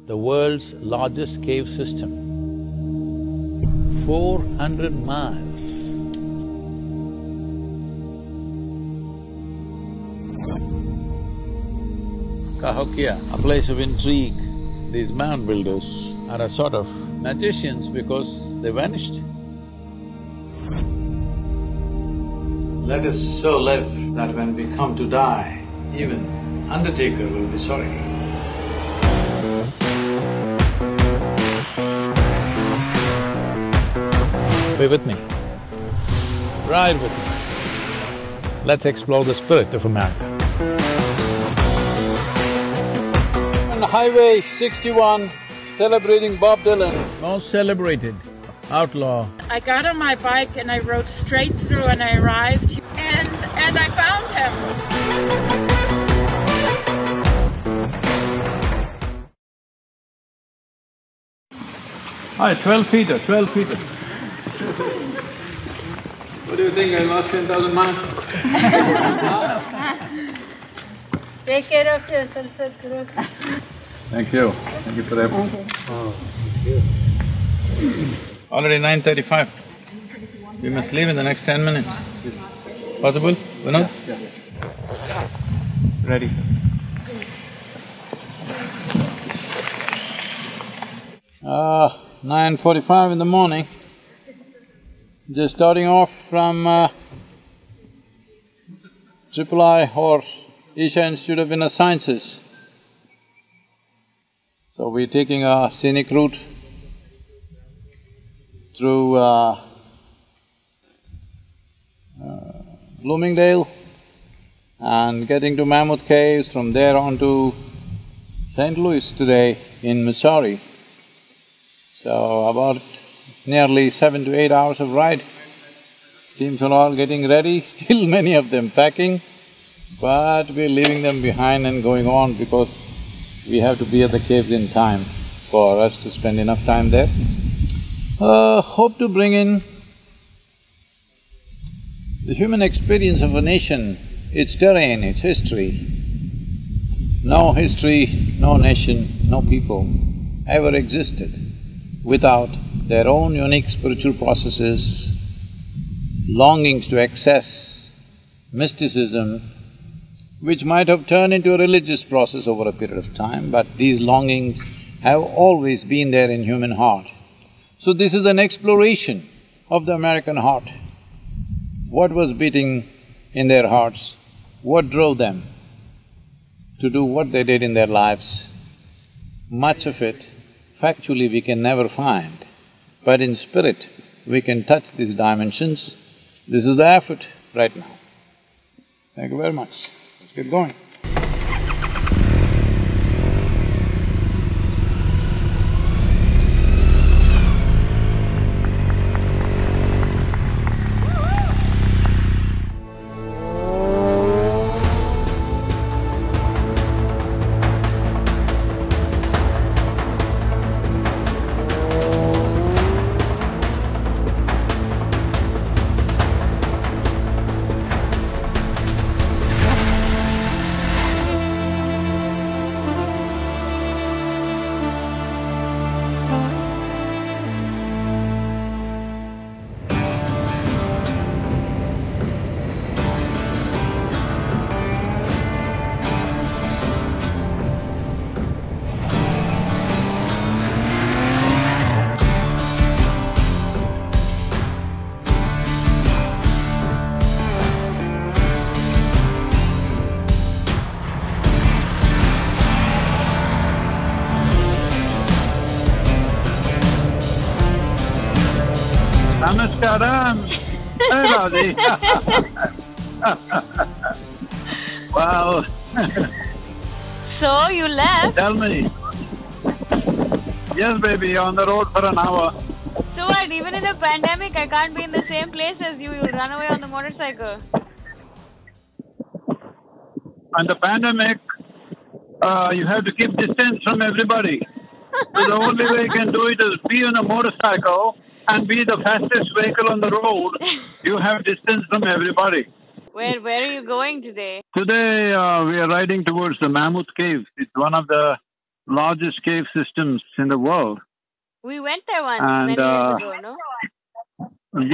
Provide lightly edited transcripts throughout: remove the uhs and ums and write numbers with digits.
the world's largest cave system, 400 miles. Cahokia, a place of intrigue. These mound builders are a sort of magicians because they vanished. Let us so live that when we come to die, even undertaker will be sorry. Be with me. Ride with me. Let's explore the spirit of America. On Highway 61, celebrating Bob Dylan. Most celebrated outlaw. I got on my bike and I rode straight through and I arrived and I found him. Hi, 12-feeter, 12-feeter. What do you think, I lost 10,000 miles? Take care of yourself, Sadhguru. Thank you. Thank you for that. Oh, thank you. Already 9:35. We must leave in the next 10 minutes. Possible, Vinod? Yeah. Ready. 9:45 in the morning. Just starting off from III or Isha Institute of Inner Sciences. So we're taking a scenic route through Bloomingdale and getting to Mammoth Cave, from there on to St. Louis today in Missouri. So about nearly 7 to 8 hours of ride. Teams are all getting ready, still many of them packing, but we're leaving them behind and going on because we have to be at the caves in time for us to spend enough time there. Hope to bring in the human experience of a nation, its terrain, its history. No history, no nation, no people ever existed without their own unique spiritual processes, longings to access mysticism, which might have turned into a religious process over a period of time, but these longings have always been there in human heart. So this is an exploration of the American heart. What was beating in their hearts? What drove them to do what they did in their lives? Much of it, factually, we can never find, but in spirit, we can touch these dimensions. This is the effort right now. Thank you very much. Let's get going. Namaskaram! Hey, Radhi! Wow! So, you left? Tell me. Yes, baby, on the road for an hour. So what, even in a pandemic, I can't be in the same place as you, you'll run away on the motorcycle. On the pandemic, you have to keep distance from everybody. So the only way you can do it is be on a motorcycle and be the fastest vehicle on the road. You have distance from everybody. Where are you going today? Today, we are riding towards the Mammoth Cave. It's one of the largest cave systems in the world. We went there once, And, many years ago, no?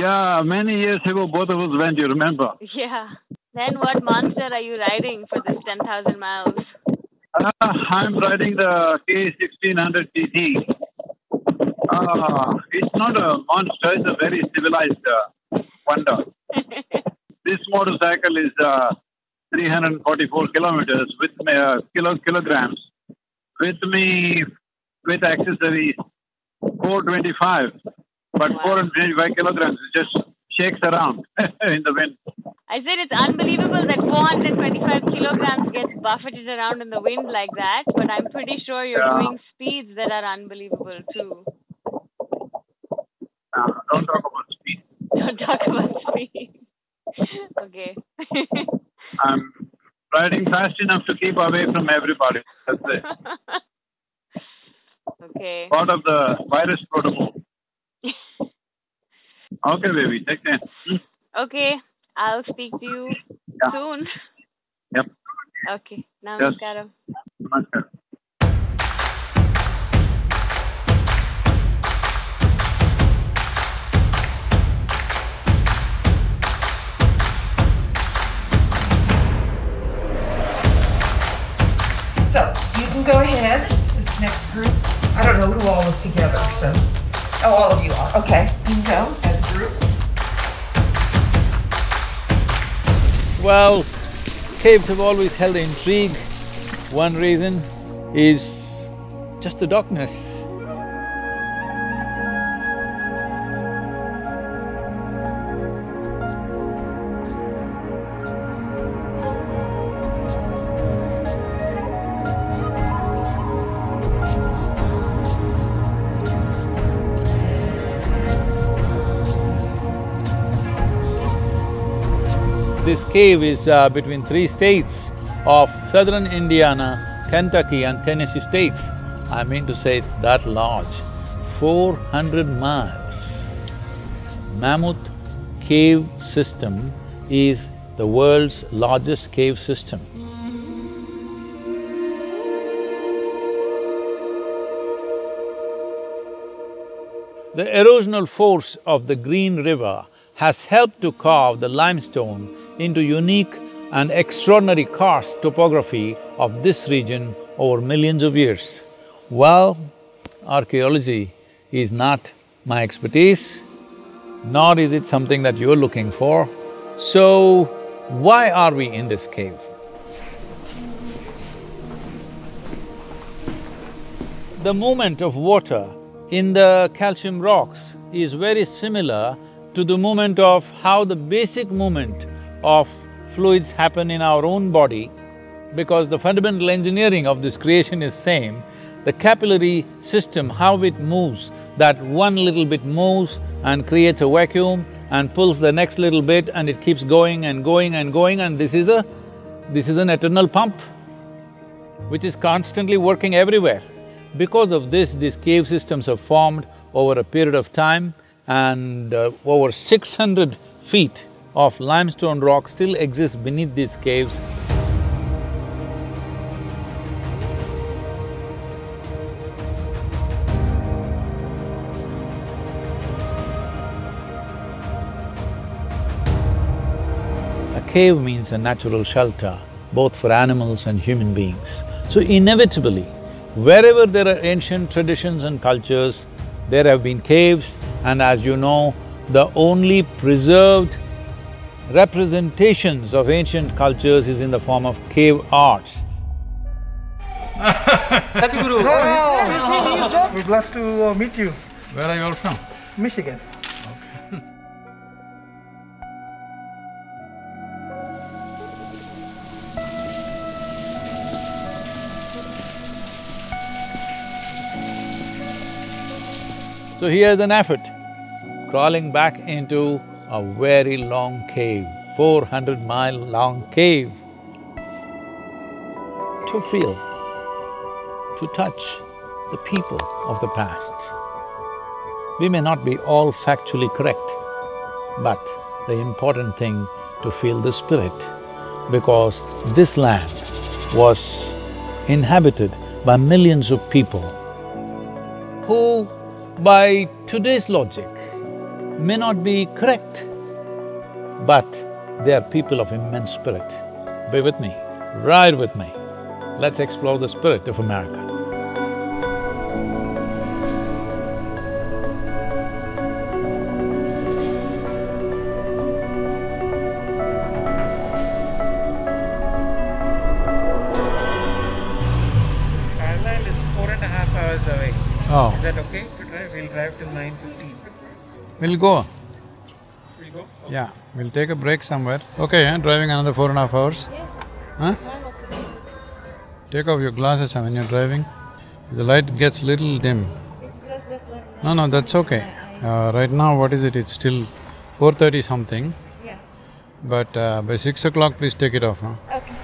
Yeah, many years ago, both of us went, you remember? Yeah. Then what monster are you riding for this 10,000 miles? I'm riding the K1600 TT. It's not a monster, it's a very civilized wonder. This motorcycle is 344 kilometers with me, kilograms. With me, with accessories, 425. But Wow. 425 kilograms, it just shakes around in the wind. I said it's unbelievable that 425 kilograms gets buffeted around in the wind like that, but I'm pretty sure you're doing speeds that are unbelievable too. Don't talk about speed. Don't talk about speed. Okay. I'm riding fast enough to keep away from everybody. That's it. Okay. Part of the virus protocol. Okay, baby. Take care. Okay. I'll speak to you soon. Yep. Okay. Namaskaram. Namaskar. So, you can go ahead, this next group. I don't know who all was together, so. Oh, all of you are. Okay, you can go as a group. Well, caves have always held intrigue. One reason is just the darkness. This cave is between three states of southern Indiana, Kentucky and Tennessee states. I mean to say it's that large, 400 miles. Mammoth Cave system is the world's largest cave system. The erosional force of the Green River has helped to carve the limestone into unique and extraordinary karst topography of this region over millions of years. Well, archaeology is not my expertise, nor is it something that you're looking for. So, why are we in this cave? The movement of water in the calcium rocks is very similar to the movement of how the basic movement of fluids happen in our own body, because the fundamental engineering of this creation is same. The capillary system, how it moves, that one little bit moves and creates a vacuum and pulls the next little bit and it keeps going and going and going, and this is an eternal pump which is constantly working everywhere. Because of this, these cave systems have formed over a period of time, and over 600 feet of limestone rock still exists beneath these caves. A cave means a natural shelter, both for animals and human beings. So inevitably, wherever there are ancient traditions and cultures, there have been caves, and as you know, the only preserved representations of ancient cultures is in the form of cave arts. Sadhguru! Oh, we're blessed to meet you. Where are you all from? Michigan. So here's an effort, crawling back into a very long cave, 400-mile long cave, to feel, to touch the people of the past. We may not be all factually correct, but the important thing to feel the spirit, because this land was inhabited by millions of people who, by today's logic, may not be correct, but they are people of immense spirit. Be with me, ride with me. Let's explore the spirit of America. Ireland is 4.5 hours away. Oh. Is that okay to drive? We'll drive till 9:15. We'll go. We'll go? Yeah, we'll take a break somewhere. Okay, driving another 4.5 hours? Huh? Take off your glasses when you're driving. The light gets little dim. It's just that one. No, that's okay. Right now, what is it? It's still 4:30 something. Yeah. But by 6 o'clock, please take it off, huh? Okay.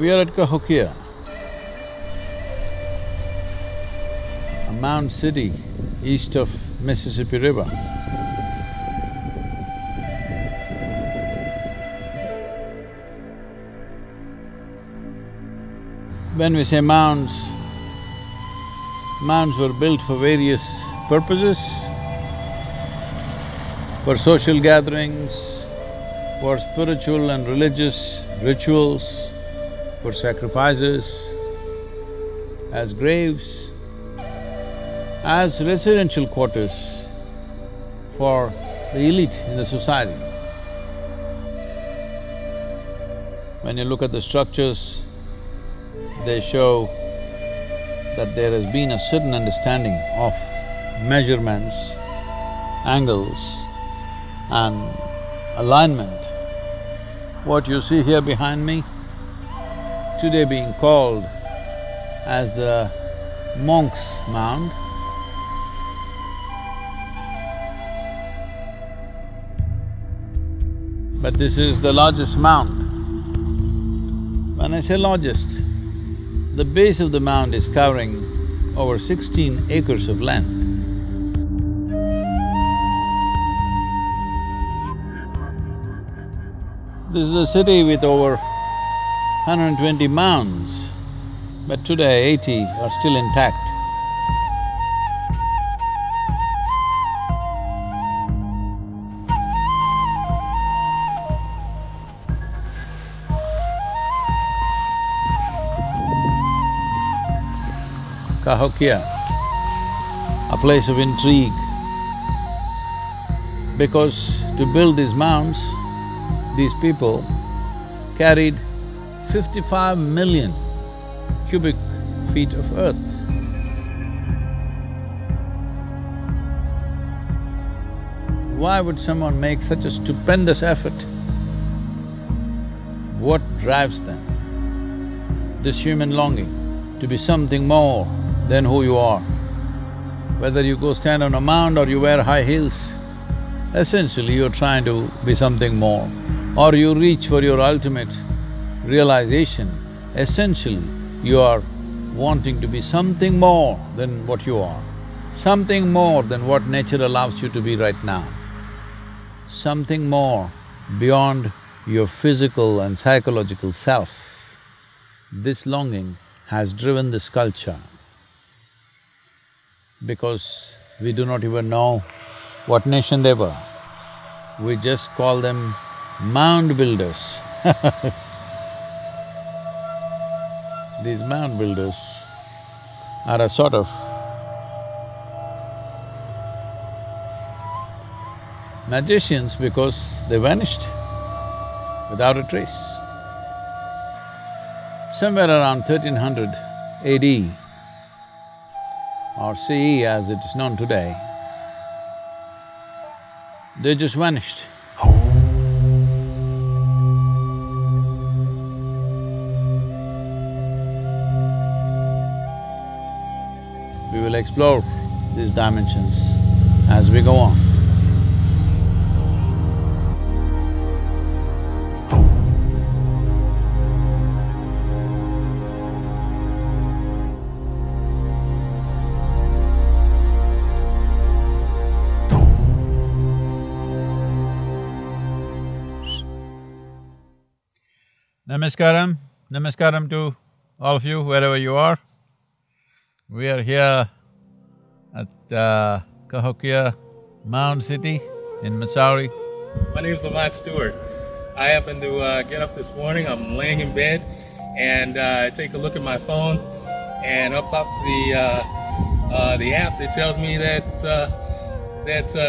We are at Cahokia, a mound city east of Mississippi River. When we say mounds, mounds were built for various purposes, for social gatherings, for spiritual and religious rituals, for sacrifices, as graves, as residential quarters for the elite in the society. When you look at the structures, they show that there has been a certain understanding of measurements, angles and alignment. What you see here behind me, today being called as the Monk's Mound. But this is the largest mound. When I say largest, the base of the mound is covering over 16 acres of land. This is a city with over 120 mounds, but today 80 are still intact. Cahokia, a place of intrigue, Because to build these mounds, these people carried 55 million cubic feet of earth. Why would someone make such a stupendous effort? What drives them? This human longing to be something more than who you are. Whether you go stand on a mound or you wear high heels, essentially you're trying to be something more. Or you reach for your ultimate realization, essentially you are wanting to be something more than what you are, something more than what nature allows you to be right now, something more beyond your physical and psychological self. This longing has driven this culture because we do not even know what nation they were. We just call them mound builders. These mound builders are a sort of magicians because they vanished without a trace. Somewhere around 1300 AD or CE as it is known today, they just vanished. We will explore these dimensions as we go on. Namaskaram, namaskaram to all of you wherever you are. We are here at Cahokia Mound City in Missouri. My name is Lamont Stewart. I happened to get up this morning, I'm laying in bed, and I take a look at my phone, and up pops the app that tells me that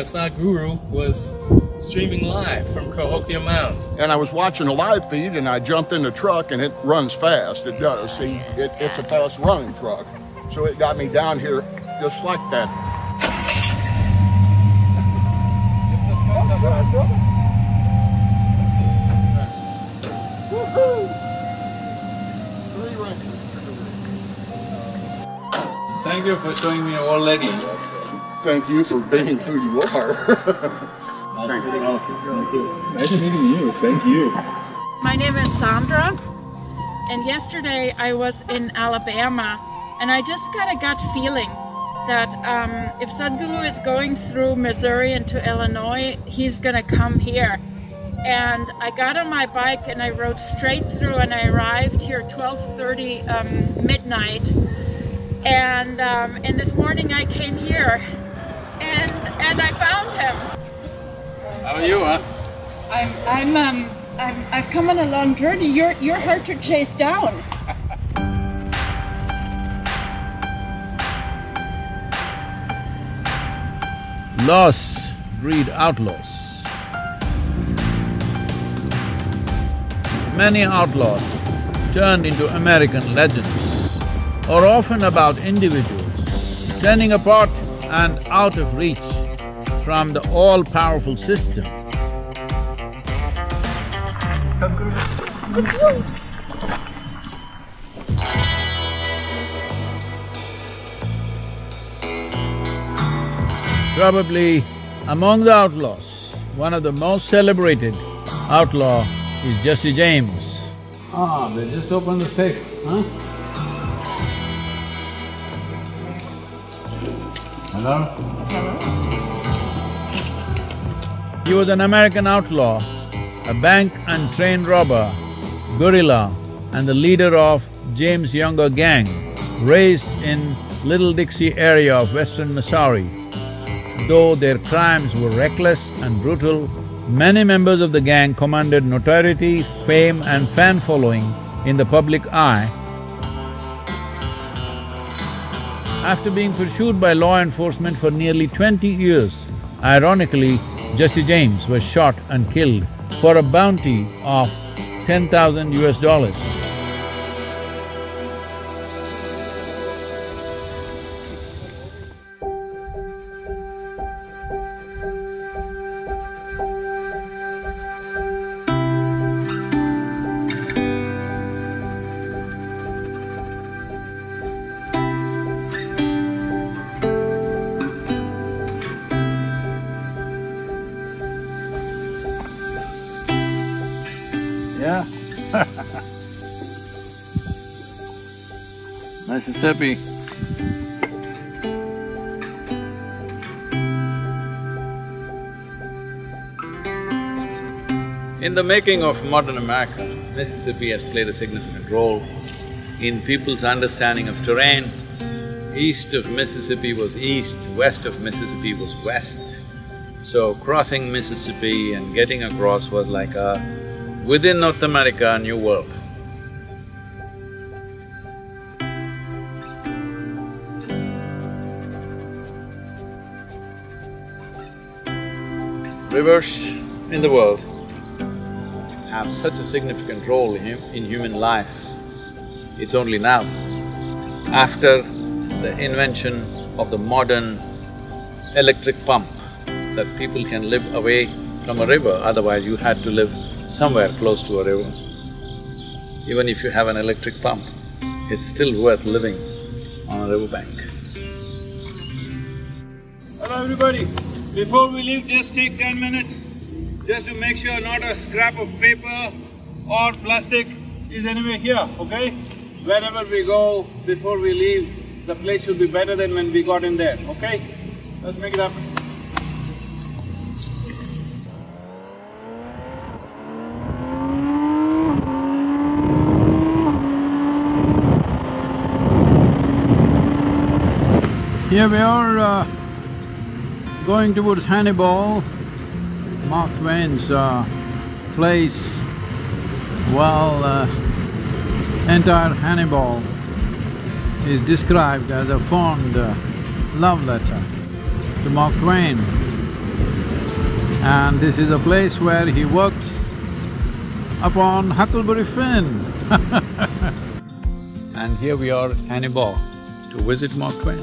Sadhguru was streaming live from Cahokia Mounds. And I was watching a live feed and I jumped in the truck and it runs fast, it does. See, it's a fast running truck. So it got me down here just like that. Thank you for showing me your old lady. Thank you for being who you are. Nice meeting you. Nice meeting you. Thank you. My name is Sandra, and yesterday I was in Alabama, and I just got a gut feeling that if Sadhguru is going through Missouri into Illinois, he's gonna come here. And I got on my bike and I rode straight through, and I arrived here 12:30 midnight. And this morning I came here, and I found him. How are you, huh? I've come on a long journey. You're hard to chase down. Lost breed outlaws. Many outlaws turned into American legends are often about individuals standing apart and out of reach from the all-powerful system. Probably among the outlaws, one of the most celebrated outlaw is Jesse James. Ah, they just opened the safe, huh? Hello? He was an American outlaw, a bank and train robber, guerrilla, and the leader of James' younger gang, raised in Little Dixie area of western Missouri. Though their crimes were reckless and brutal, many members of the gang commanded notoriety, fame, and fan following in the public eye. After being pursued by law enforcement for nearly 20 years, ironically, Jesse James was shot and killed for a bounty of $10,000 US. Yeah. Mississippi. In the making of modern America, Mississippi has played a significant role in people's understanding of terrain. East of Mississippi was east, west of Mississippi was west. So crossing Mississippi and getting across was like within North America, a new world. Rivers in the world have such a significant role in human life. It's only now, after the invention of the modern electric pump, that people can live away from a river, otherwise you had to live somewhere close to a river. Even if you have an electric pump, it's still worth living on a riverbank. Hello everybody, before we leave, just take 10 minutes just to make sure not a scrap of paper or plastic is anywhere here, okay? Wherever we go, before we leave, the place should be better than when we got in there, okay? Let's make it happen. Here we are going towards Hannibal, Mark Twain's place. Well, entire Hannibal is described as a fond love letter to Mark Twain. And this is a place where he worked upon Huckleberry Finn. And here we are at Hannibal to visit Mark Twain.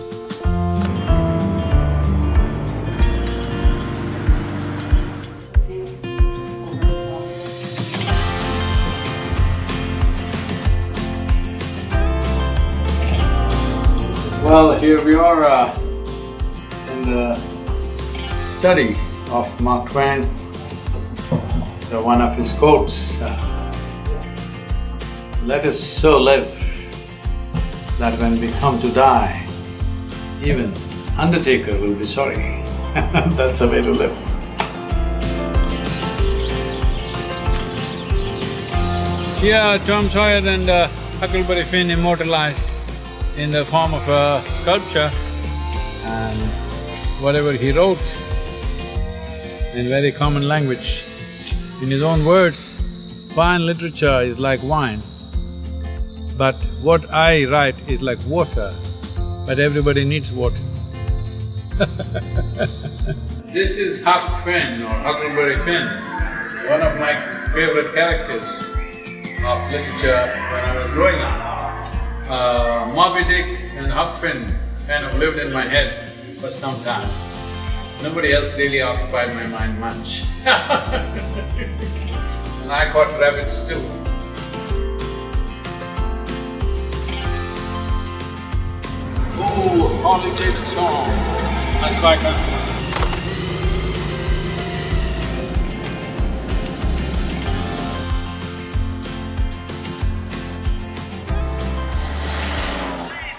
Well, here we are in the study of Mark Twain. So one of his quotes, let us so live that when we come to die, even undertaker will be sorry. That's the way to live. Here, Tom Sawyer and Huckleberry Finn immortalized in the form of a sculpture, and whatever he wrote in very common language, in his own words, fine literature is like wine, but what I write is like water, but everybody needs water. This is Huck Finn or Huckleberry Finn, one of my favorite characters of literature when I was growing up. Moby Dick and Huck Finn kind of lived in my head for some time. Nobody else really occupied my mind much. And I caught rabbits too. Ooh, Holly David song. That's my country.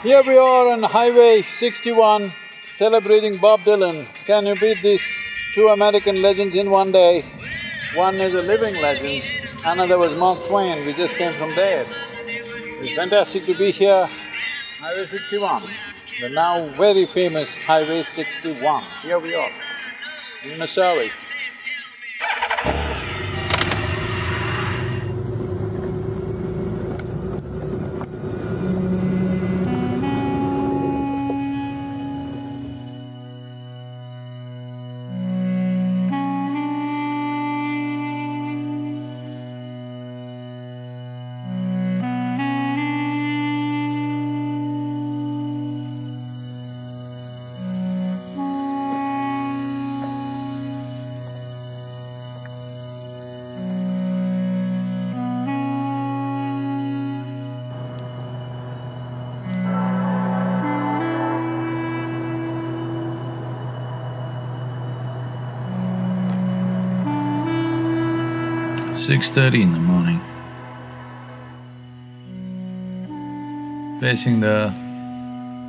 Here we are on Highway 61, celebrating Bob Dylan. Can you beat these two American legends in one day? One is a living legend, another was Mark Twain. We just came from there. It's fantastic to be here. Highway 61, the now very famous Highway 61. Here we are in Missouri. 6:30 in the morning. Facing the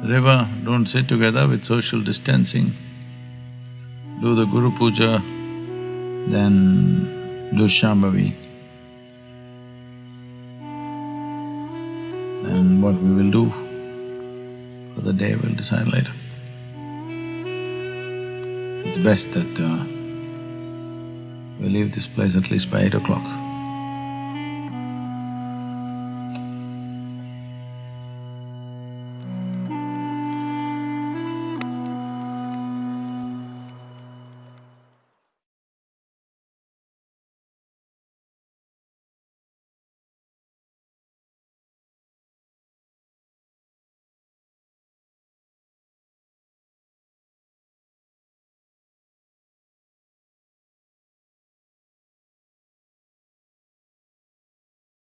river, don't sit together with social distancing. Do the Guru Puja, then do Shambhavi. And what we will do for the day we'll decide later. It's best that we leave this place at least by 8 o'clock.